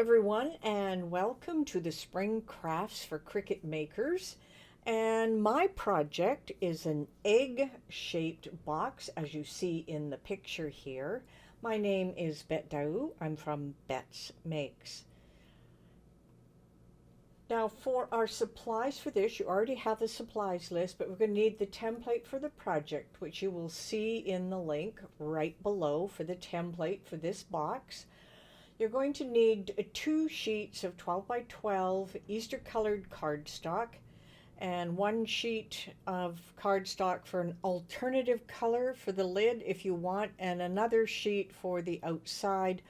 everyone, and welcome to the Spring Crafts for Cricut Makers. And my project is an egg-shaped box, as you see in the picture here. My name is Bet Daou. I'm from Bet's Makes. Now for our supplies for this, you already have the supplies list, but we're going to need the template for the project, which you will see in the link right below for the template for this box. You're going to need 2 sheets of 12 by 12 Easter colored cardstock and 1 sheet of cardstock for an alternative color for the lid if you want, and another sheet for the outside.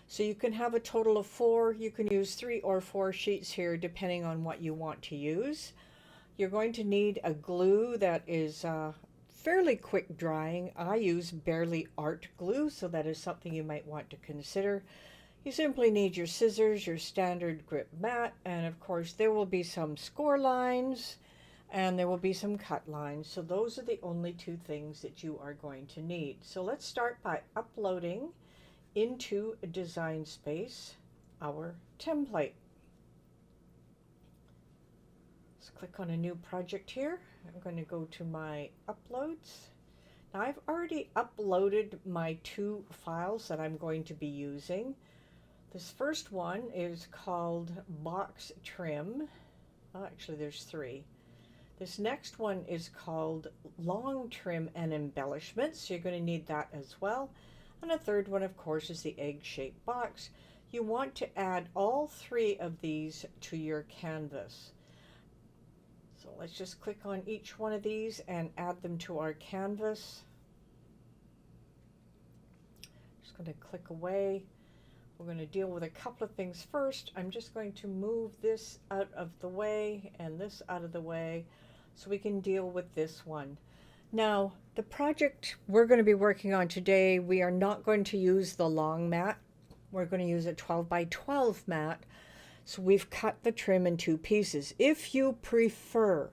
So you can have a total of 4. You can use 3 or 4 sheets here depending on what you want to use. You're going to need a glue that is fairly quick drying. I use Barely Art glue, so that is something you might want to consider. You simply need your scissors, your standard grip mat, and of course there will be some score lines and there will be some cut lines. So those are the only 2 things that you are going to need. So let's start by uploading into Design Space our template. Let's click on a new project here. I'm going to go to my uploads. Now I've already uploaded my 2 files that I'm going to be using. This first one is called Box Trim. Oh, actually, there's 3. This next one is called Long Trim and Embellishments. So you're going to need that as well. And a third one, of course, is the egg-shaped box. You want to add all 3 of these to your canvas. So let's just click on each one of these and add them to our canvas. Just going to click away. We're going to deal with a couple of things first. I'm just going to move this out of the way and this out of the way so we can deal with this one. Now, the project we're going to be working on today, we are not going to use the long mat. We're going to use a 12 by 12 mat. So we've cut the trim in 2 pieces. If you prefer,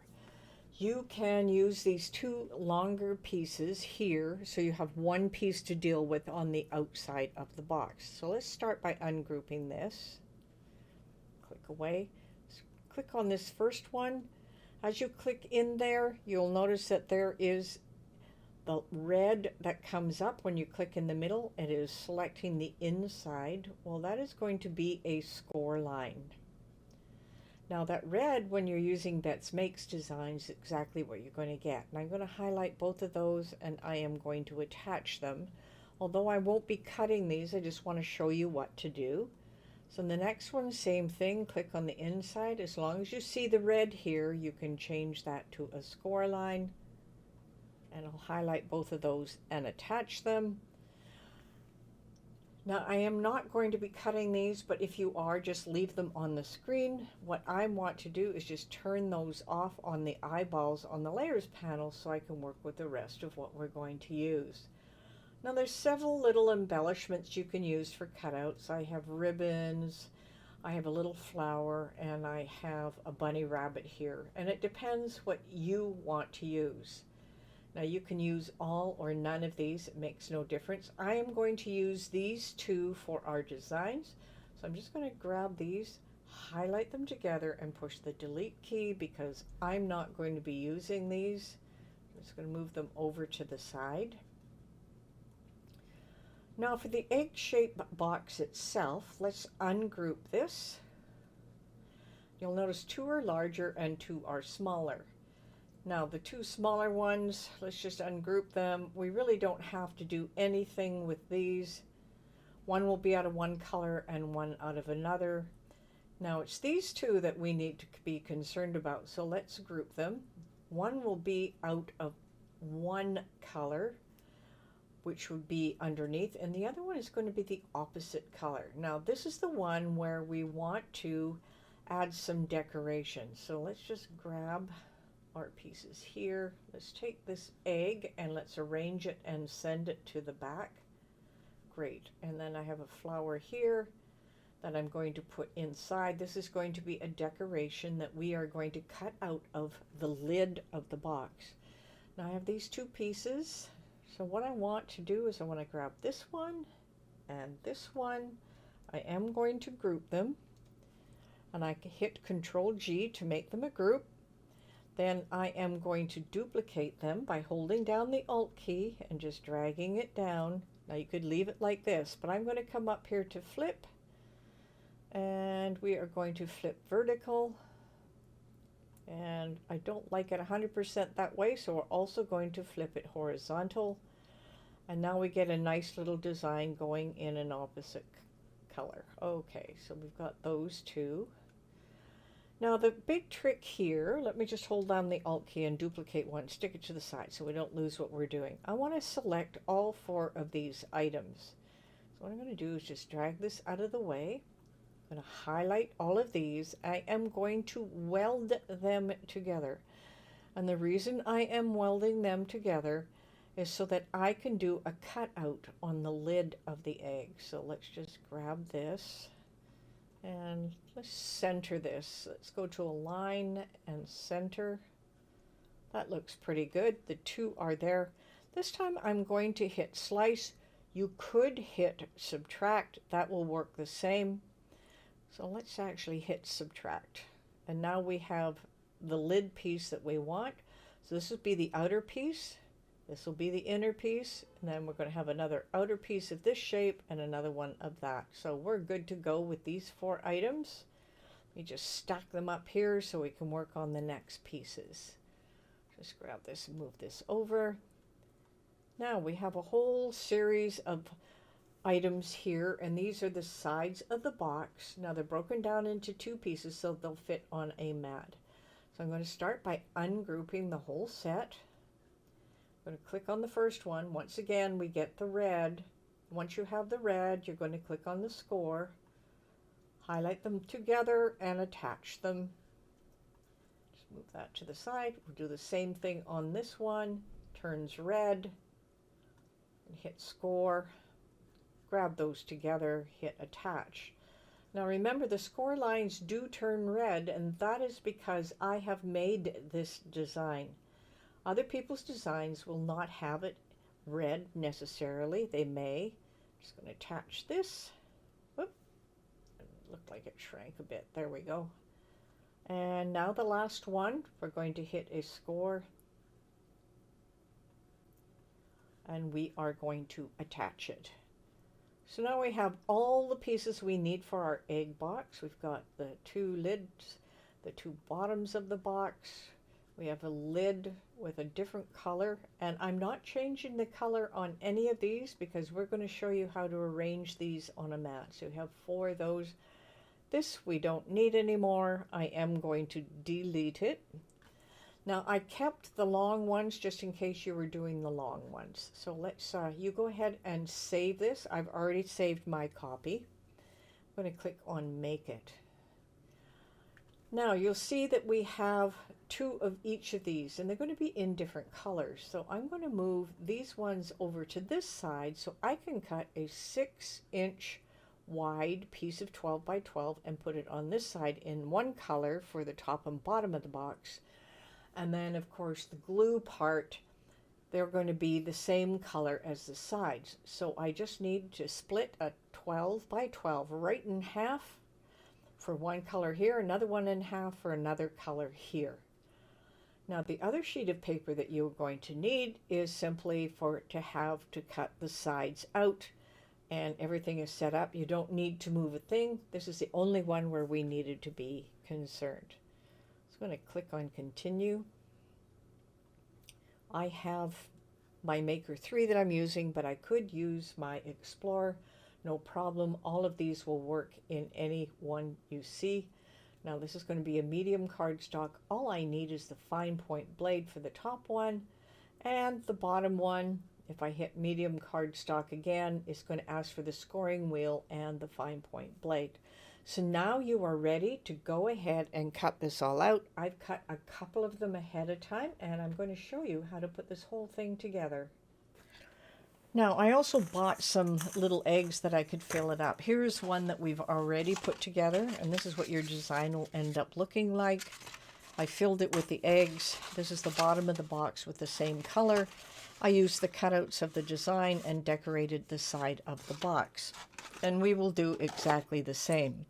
you can use these 2 longer pieces here, so you have 1 piece to deal with on the outside of the box. So let's start by ungrouping this. Click away. Click on this first one. As you click in there, you'll notice that there is the red that comes up when you click in the middle. It is selecting the inside. Well, that is going to be a score line. Now that red, when you're using Bet's Makes designs, is exactly what you're going to get. And I'm going to highlight both of those and I am going to attach them. Although I won't be cutting these, I just want to show you what to do. So in the next one, same thing, click on the inside. As long as you see the red here, you can change that to a score line. And I'll highlight both of those and attach them. Now I am not going to be cutting these, but if you are, just leave them on the screen. What I want to do is just turn those off on the eyeballs on the layers panel so I can work with the rest of what we're going to use. Now there's several little embellishments you can use for cutouts. I have ribbons, I have a little flower, and I have a bunny rabbit here. And it depends what you want to use. Now you can use all or none of these, it makes no difference. I am going to use these 2 for our designs. So I'm just going to grab these, highlight them together, and push the delete key because I'm not going to be using these. I'm just going to move them over to the side. Now for the egg-shaped box itself, let's ungroup this. You'll notice 2 are larger and 2 are smaller. Now the 2 smaller ones, let's just ungroup them. We really don't have to do anything with these. One will be out of one color and one out of another. Now it's these 2 that we need to be concerned about, so let's group them. One will be out of one color, which would be underneath, and the other one is going to be the opposite color. Now this is the one where we want to add some decoration. So let's just grab our pieces here. Let's take this egg and let's arrange it and send it to the back. Great. And then I have a flower here that I'm going to put inside. This is going to be a decoration that we are going to cut out of the lid of the box. Now I have these 2 pieces. So what I want to do is I want to grab this one and this one. I am going to group them, and I can hit Control G to make them a group. Then I am going to duplicate them by holding down the Alt key and just dragging it down. Now you could leave it like this, but I'm going to come up here to flip, and we are going to flip vertical. And I don't like it 100% that way, so we're also going to flip it horizontal. And now we get a nice little design going in an opposite color. Okay, so we've got those two. Now the big trick here, let me just hold down the Alt key and duplicate one, stick it to the side so we don't lose what we're doing. I want to select all 4 of these items. So what I'm going to do is just drag this out of the way. I'm going to highlight all of these. I am going to weld them together. And the reason I am welding them together is so that I can do a cutout on the lid of the egg. So let's just grab this. And let's center this. Let's go to align and center. That looks pretty good. The 2 are there. This time I'm going to hit slice. You could hit subtract. That will work the same. So let's actually hit subtract. And now we have the lid piece that we want. So this will be the outer piece. This will be the inner piece, and then we're going to have another outer piece of this shape and another one of that. So we're good to go with these 4 items. We just stack them up here so we can work on the next pieces. Just grab this and move this over. Now we have a whole series of items here, and these are the sides of the box. Now they're broken down into 2 pieces so they'll fit on a mat. So I'm going to start by ungrouping the whole set. I'm going to click on the first one. Once again, we get the red. Once you have the red, you're going to click on the score, highlight them together, and attach them. Just move that to the side. We'll do the same thing on this one. Turns red, and hit score. Grab those together, hit attach. Now remember, the score lines do turn red, and that is because I have made this design. Other people's designs will not have it red necessarily. They may. Just going to attach this. Whoop. It looked like it shrank a bit. There we go. And now the last one, we're going to hit a score. And we are going to attach it. So now we have all the pieces we need for our egg box. We've got the 2 lids, the 2 bottoms of the box. We have a lid with a different color, and I'm not changing the color on any of these because we're going to show you how to arrange these on a mat. So we have 4 of those. This we don't need anymore. I am going to delete it. Now I kept the long ones just in case you were doing the long ones. So let's, you go ahead and save this. I've already saved my copy. I'm going to click on Make It. Now you'll see that we have 2 of each of these, and they're going to be in different colors. So I'm going to move these ones over to this side so I can cut a 6-inch wide piece of 12 by 12 and put it on this side in one color for the top and bottom of the box. And then of course the glue part, they're going to be the same color as the sides. So I just need to split a 12 by 12 right in half for one color here, another one in half for another color here. Now the other sheet of paper that you're going to need is simply to cut the sides out, and everything is set up. You don't need to move a thing. This is the only one where we needed to be concerned. So I'm going to click on Continue. I have my Maker 3 that I'm using, but I could use my Explorer. No problem. All of these will work in any one you see. Now this is going to be a medium cardstock. All I need is the fine point blade for the top one, and the bottom one, if I hit medium cardstock again, it's going to ask for the scoring wheel and the fine point blade. So now you are ready to go ahead and cut this all out. I've cut a couple of them ahead of time, and I'm going to show you how to put this whole thing together. Now I also bought some little eggs that I could fill it up. Here's one that we've already put together, and this is what your design will end up looking like. I filled it with the eggs. This is the bottom of the box with the same color. I used the cutouts of the design and decorated the side of the box. And we will do exactly the same.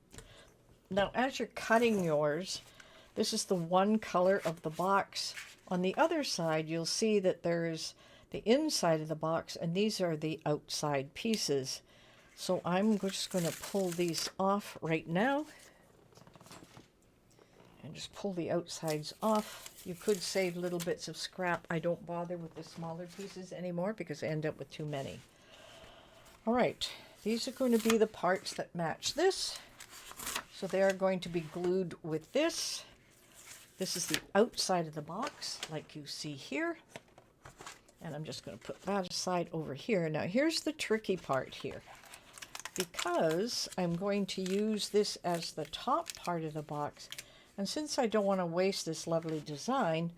Now, as you're cutting yours, this is the one color of the box. On the other side, you'll see that there's the inside of the box, and these are the outside pieces. So I'm just going to pull these off right now. And just pull the outsides off. You could save little bits of scrap. I don't bother with the smaller pieces anymore because I end up with too many. All right, these are going to be the parts that match this. So they are going to be glued with this. This is the outside of the box, like you see here. And I'm just going to put that aside over here. Now here's the tricky part here. Because I'm going to use this as the top part of the box, and since I don't want to waste this lovely design,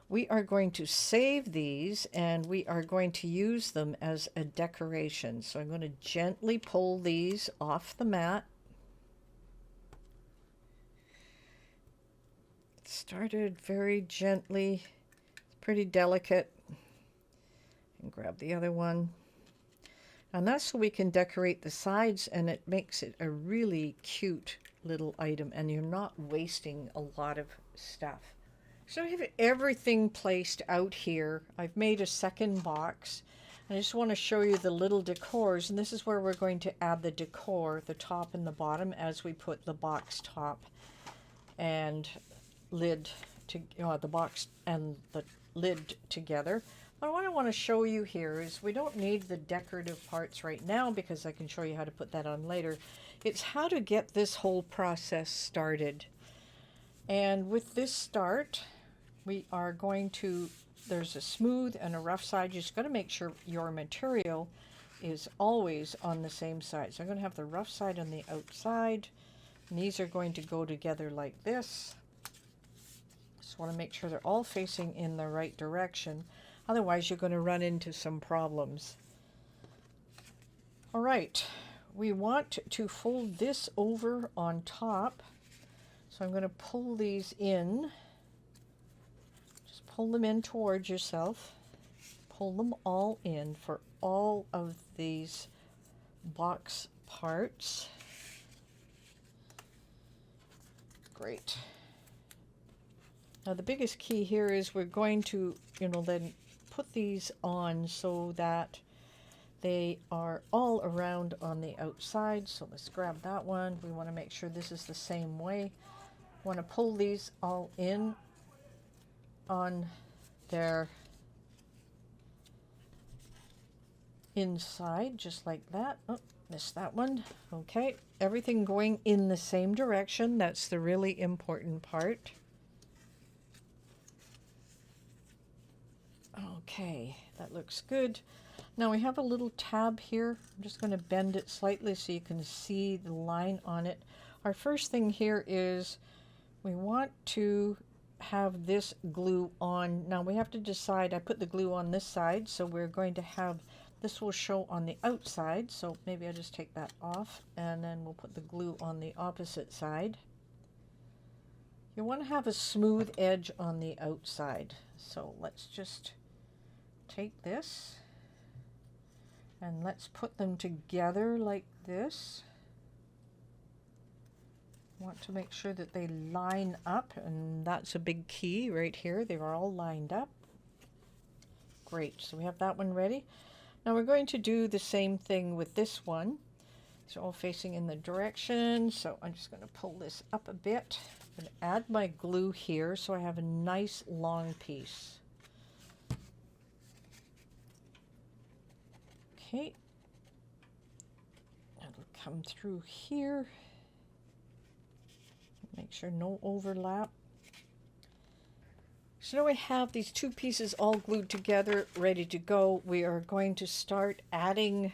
we are going to save these and we are going to use them as a decoration. So I'm going to gently pull these off the mat. Started very gently, pretty delicate. And grab the other one. And that's so we can decorate the sides, and it makes it a really cute little item, and you're not wasting a lot of stuff. So I have everything placed out here. I've made a second box. I just want to show you the little decors, and this is where we're going to add the decor, the top and the bottom, as we put the box top and lid to the box and the lid together. But what I want to show you here is we don't need the decorative parts right now because I can show you how to put that on later. It's how to get this whole process started. And with this start, we are going to, there's a smooth and a rough side. You just got to make sure your material is always on the same side. So I'm going to have the rough side on the outside. And these are going to go together like this. Just want to make sure they're all facing in the right direction. Otherwise, you're going to run into some problems. All right, we want to fold this over on top. So I'm going to pull these in. Just pull them in towards yourself. Pull them all in for all of these box parts. Great. Now the biggest key here is we're going to, then put these on so that they are all around on the outside. So let's grab that one. We want to make sure this is the same way. Want to pull these all in on their inside, just like that. Oh, missed that one. Okay, everything going in the same direction. That's the really important part. Okay, that looks good. Now we have a little tab here. I'm just going to bend it slightly so you can see the line on it. Our first thing here is we want to have this glue on. Now we have to decide, I put the glue on this side, so we're going to have, this will show on the outside, so maybe I'll just take that off, and then we'll put the glue on the opposite side. You want to have a smooth edge on the outside, so let's just take this and let's put them together like this. Want to make sure that they line up, and that's a big key right here. They are all lined up. Great, so we have that one ready. Now we're going to do the same thing with this one. It's all facing in the direction, so I'm just going to pull this up a bit. I'm going to add my glue here so I have a nice long piece. Okay, that'll come through here. Make sure no overlap. So now we have these two pieces all glued together, ready to go. We are going to start adding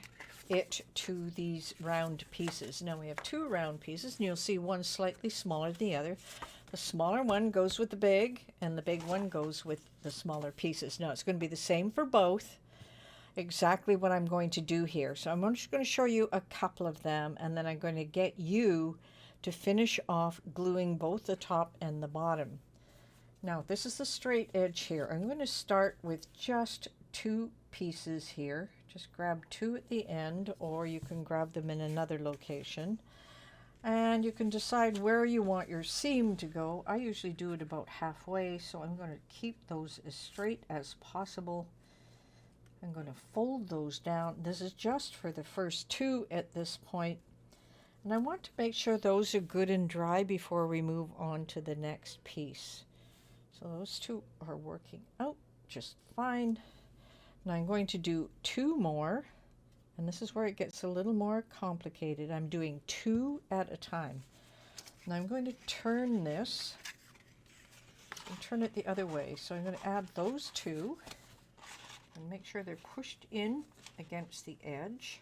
it to these round pieces. Now we have two round pieces, and you'll see one slightly smaller than the other. The smaller one goes with the big, and the big one goes with the smaller pieces. Now it's going to be the same for both. Exactly what I'm going to do here. So I'm just going to show you a couple of them, and then I'm going to get you to finish off gluing both the top and the bottom. Now this is the straight edge here. I'm going to start with just two pieces here. Just grab 2 at the end, or you can grab them in another location. And you can decide where you want your seam to go. I usually do it about halfway, so I'm going to keep those as straight as possible. I'm going to fold those down. This is just for the first 2 at this point. And I want to make sure those are good and dry before we move on to the next piece. So those 2 are working out just fine. Now I'm going to do 2 more. And this is where it gets a little more complicated. I'm doing 2 at a time. Now I'm going to turn this and turn it the other way. So I'm going to add those 2 and make sure they're pushed in against the edge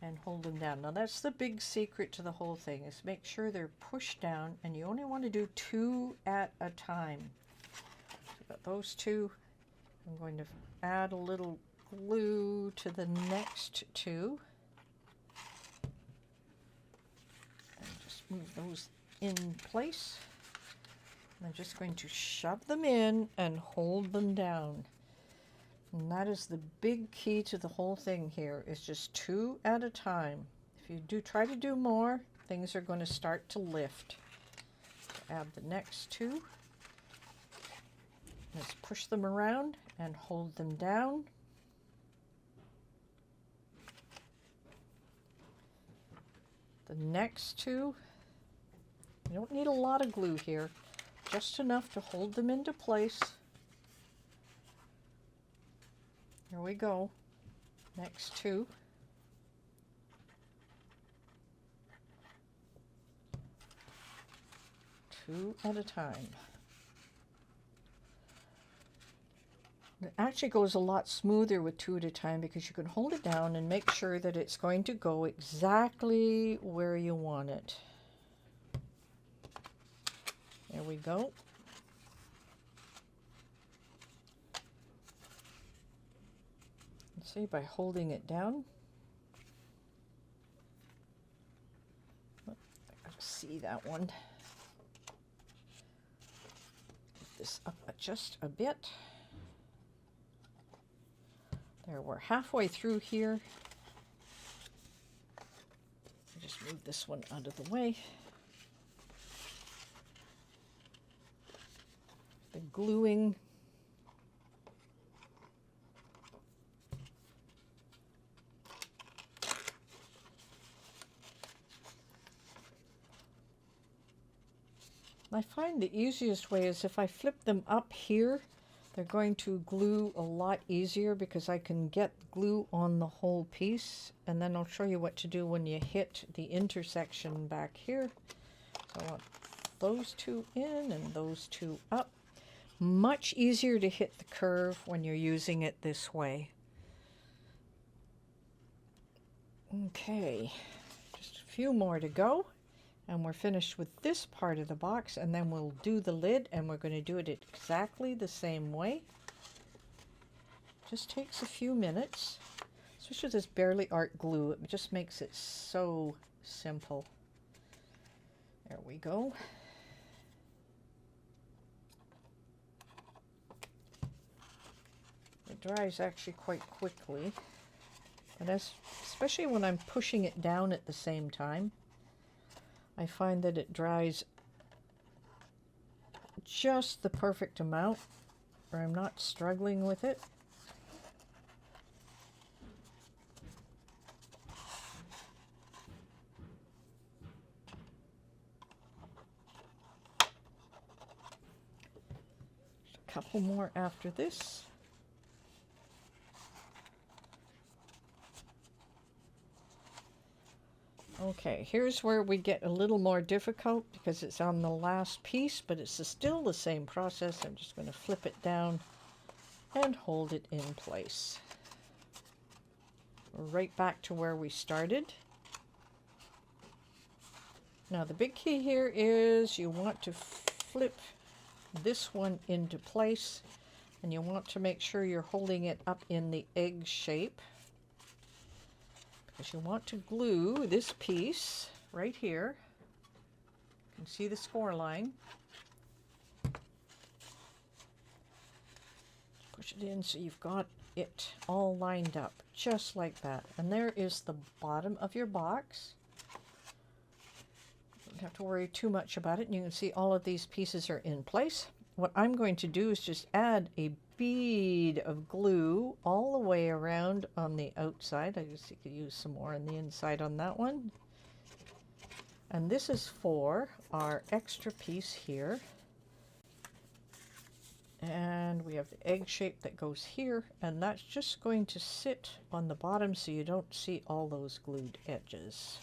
and hold them down. Now that's the big secret to the whole thing, is make sure they're pushed down, and you only want to do 2 at a time. So I've got those 2. I'm going to add a little glue to the next 2 and just move those in place. I'm just going to shove them in and hold them down, and that is the big key to the whole thing here, is just 2 at a time. If you do try to do more, things are going to start to lift. So add the next 2. Let's push them around and hold them down. The next 2, you don't need a lot of glue here, just enough to hold them into place. Here we go. Next 2. 2 at a time. It actually goes a lot smoother with 2 at a time, because you can hold it down and make sure that it's going to go exactly where you want it. There we go. Let's see, by holding it down. Oh, I gotta see that one. Get this up just a bit. There, we're halfway through here. I'll just move this one out of the way. The gluing. I find the easiest way is if I flip them up here, they're going to glue a lot easier, because I can get glue on the whole piece, and then I'll show you what to do when you hit the intersection back here. So I want those 2 in and those 2 up. Much easier to hit the curve when you're using it this way. Okay, just a few more to go, and we're finished with this part of the box, and then we'll do the lid, and we're going to do it exactly the same way. Just takes a few minutes, especially this barely art glue. It just makes it so simple. There we go. It dries actually quite quickly, and especially when I'm pushing it down at the same time, I find that it dries just the perfect amount, where I'm not struggling with it. A couple more after this. Okay, here's where we get a little more difficult, because it's on the last piece, but it's still the same process. I'm just going to flip it down and hold it in place. We're right back to where we started. Now the big key here is you want to flip this one into place, and you want to make sure you're holding it up in the egg shape, because you want to glue this piece right here. You can see the score line. Push it in so you've got it all lined up, just like that. And there is the bottom of your box. Don't have to worry too much about it. And you can see all of these pieces are in place. What I'm going to do is just add a bead of glue all the way around on the outside. I guess you could use some more on the inside on that one. And this is for our extra piece here. And we have the egg shape that goes here, and that's just going to sit on the bottom so you don't see all those glued edges.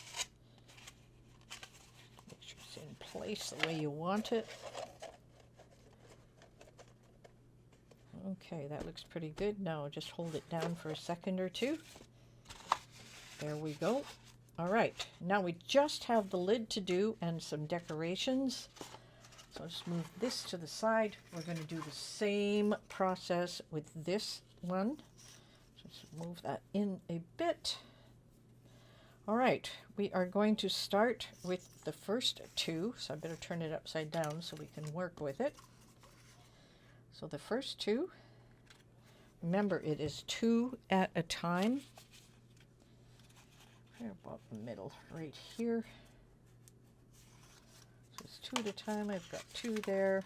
Make sure it's in place the way you want it. Okay, that looks pretty good. Now just hold it down for a second or two. There we go. All right, now we just have the lid to do and some decorations. So I'll just move this to the side. We're going to do the same process with this one. Just move that in a bit. All right, we are going to start with the first two. So I better turn it upside down so we can work with it. So the first two, remember it is 2 at a time. Right about the middle, right here. So it's 2 at a time. I've got 2 there.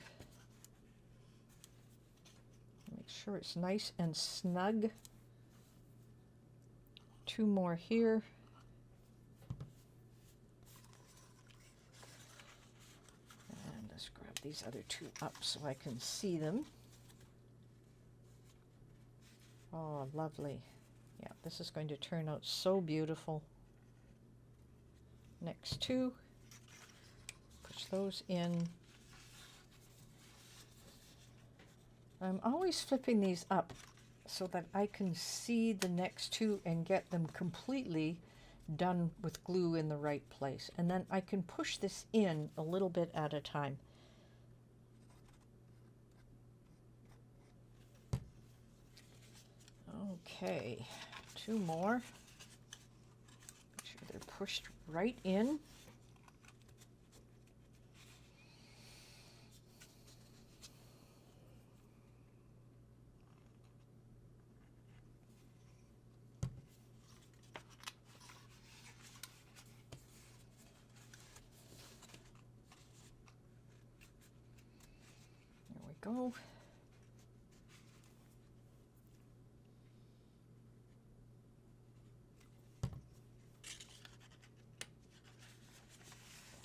Make sure it's nice and snug. 2 more here. And let's grab these other 2 up so I can see them. Oh, lovely. Yeah, this is going to turn out so beautiful. Next 2. Push those in. I'm always flipping these up so that I can see the next 2 and get them completely done with glue in the right place. And then I can push this in a little bit at a time. Okay, 2 more. Make sure they're pushed right in. There we go.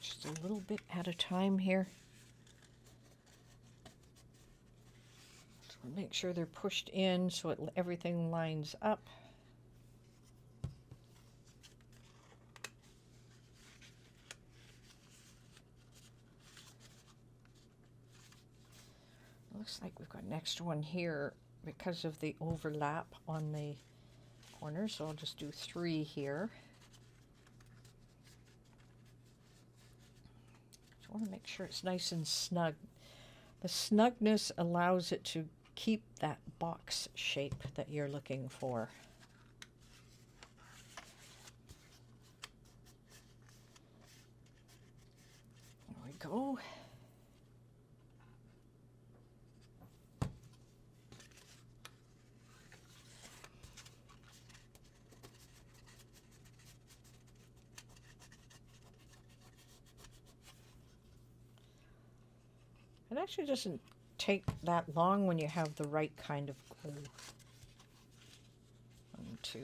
Just a little bit at a time here. So make sure they're pushed in so everything lines up. Looks like we've got an extra one here because of the overlap on the corner, so I'll just do 3 here. So I want to make sure it's nice and snug. The snugness allows it to keep that box shape that you're looking for. There we go. It actually doesn't take that long when you have the right kind of glue. 1, 2.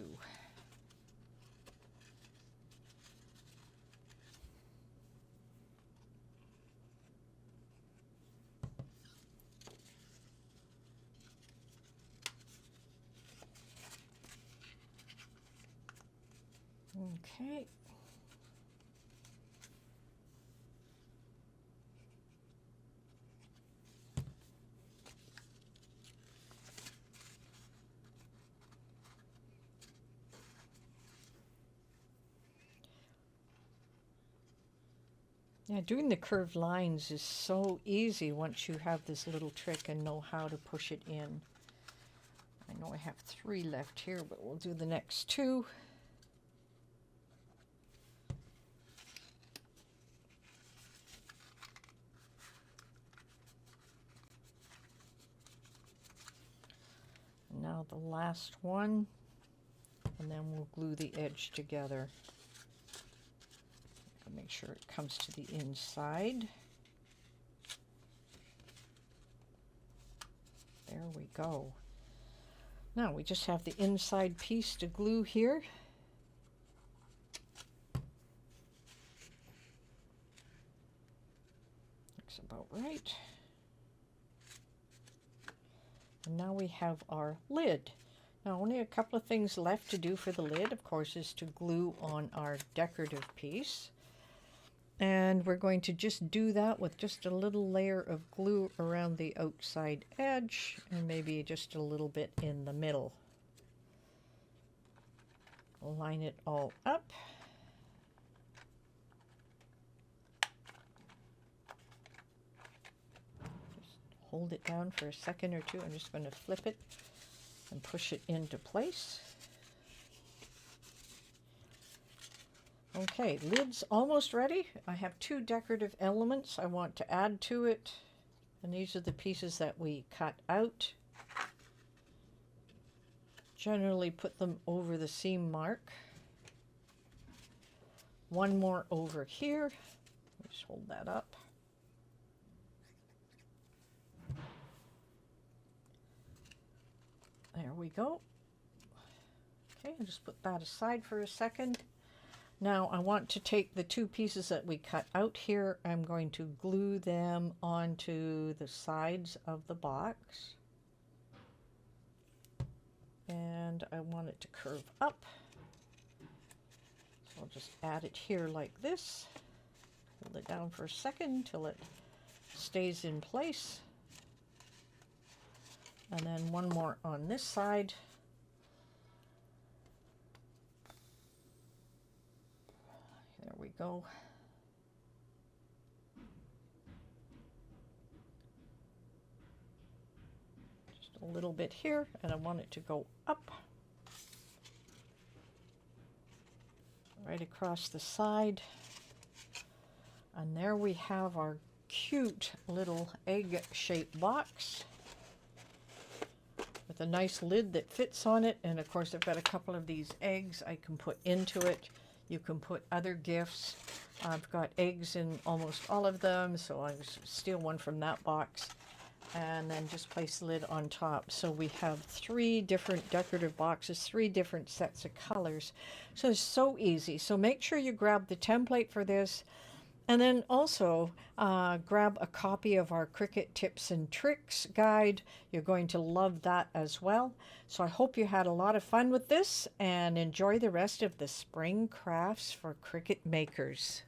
Okay. Yeah, doing the curved lines is so easy once you have this little trick and know how to push it in. I know I have 3 left here, but we'll do the next 2. now the last one, and then we'll glue the edge together. Make sure it comes to the inside. There we go. Now we just have the inside piece to glue here. Looks about right. And now we have our lid. Now only a couple of things left to do for the lid, of course, is to glue on our decorative piece. And we're going to just do that with just a little layer of glue around the outside edge and maybe just a little bit in the middle. Line it all up. Just hold it down for a second or two. I'm just going to flip it and push it into place. Okay, lid's almost ready. I have two decorative elements I want to add to it, and these are the pieces that we cut out. Generally put them over the seam mark. One more over here. Just hold that up. There we go. Okay, I'll just put that aside for a second. Now I want to take the two pieces that we cut out here. I'm going to glue them onto the sides of the box. And I want it to curve up. So I'll just add it here like this. Hold it down for a second until it stays in place. And then one more on this side. There we go. Just a little bit here, and I want it to go up. Right across the side. And there we have our cute little egg-shaped box with a nice lid that fits on it. And of course, I've got a couple of these eggs I can put into it. You can put other gifts. I've got eggs in almost all of them, so I steal one from that box and then just place the lid on top. So we have 3 different decorative boxes, 3 different sets of colors. So it's so easy. So make sure you grab the template for this, and then also grab a copy of our Cricut Tips and Tricks guide. You're going to love that as well. So I hope you had a lot of fun with this and enjoy the rest of the spring crafts for Cricut makers.